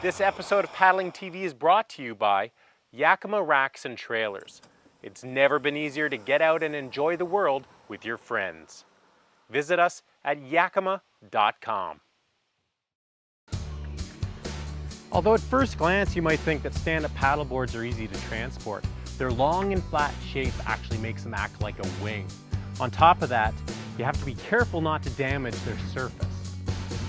This episode of Paddling TV is brought to you by Yakima Racks and Trailers. It's never been easier to get out and enjoy the world with your friends. Visit us at yakima.com. Although at first glance you might think that stand-up paddleboards are easy to transport, their long and flat shape actually makes them act like a wing. On top of that, you have to be careful not to damage their surface.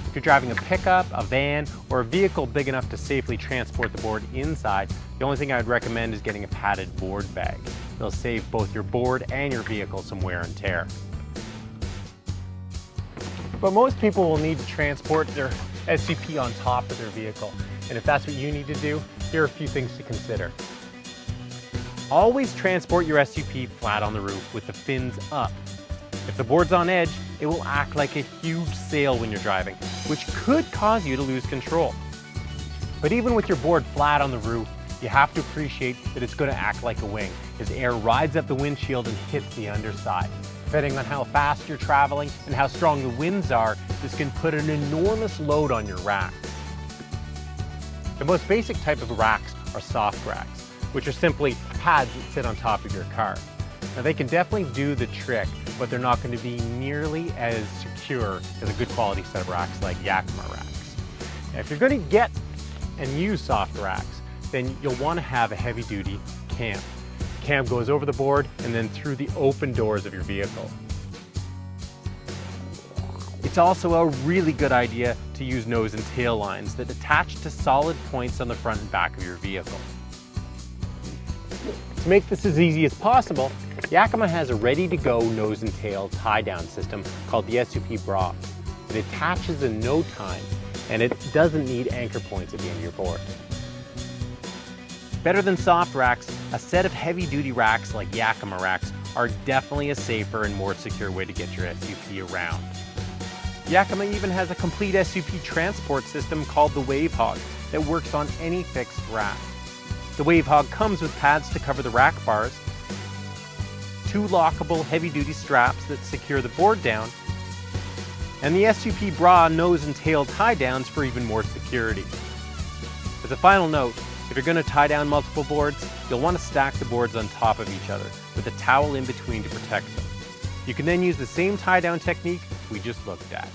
If you're driving a pickup, a van, or a vehicle big enough to safely transport the board inside, the only thing I would recommend is getting a padded board bag. It'll save both your board and your vehicle some wear and tear. But most people will need to transport their SUP on top of their vehicle. And if that's what you need to do, here are a few things to consider. Always transport your SUP flat on the roof with the fins up. If the board's on edge, it will act like a huge sail when you're driving, which could cause you to lose control. But even with your board flat on the roof, you have to appreciate that it's going to act like a wing, as air rides up the windshield and hits the underside. Depending on how fast you're traveling and how strong the winds are, this can put an enormous load on your racks. The most basic type of racks are soft racks, which are simply pads that sit on top of your car. Now they can definitely do the trick, but they're not going to be nearly as secure as a good quality set of racks like Yakima racks. Now, if you're going to get and use soft racks, then you'll want to have a heavy duty cam. The cam goes over the board and then through the open doors of your vehicle. It's also a really good idea to use nose and tail lines that attach to solid points on the front and back of your vehicle. To make this as easy as possible, Yakima has a ready-to-go nose and tail tie-down system called the SUP bra. It attaches in no time, and it doesn't need anchor points at the end of your board. Better than soft racks, a set of heavy-duty racks like Yakima racks are definitely a safer and more secure way to get your SUP around. Yakima even has a complete SUP transport system called the Wave Hog that works on any fixed rack. The Wave Hog comes with pads to cover the rack bars, 2 lockable heavy-duty straps that secure the board down, and the SUP bra nose and tail tie downs for even more security. As a final note, if you're going to tie down multiple boards, you'll want to stack the boards on top of each other with a towel in between to protect them. You can then use the same tie down technique we just looked at.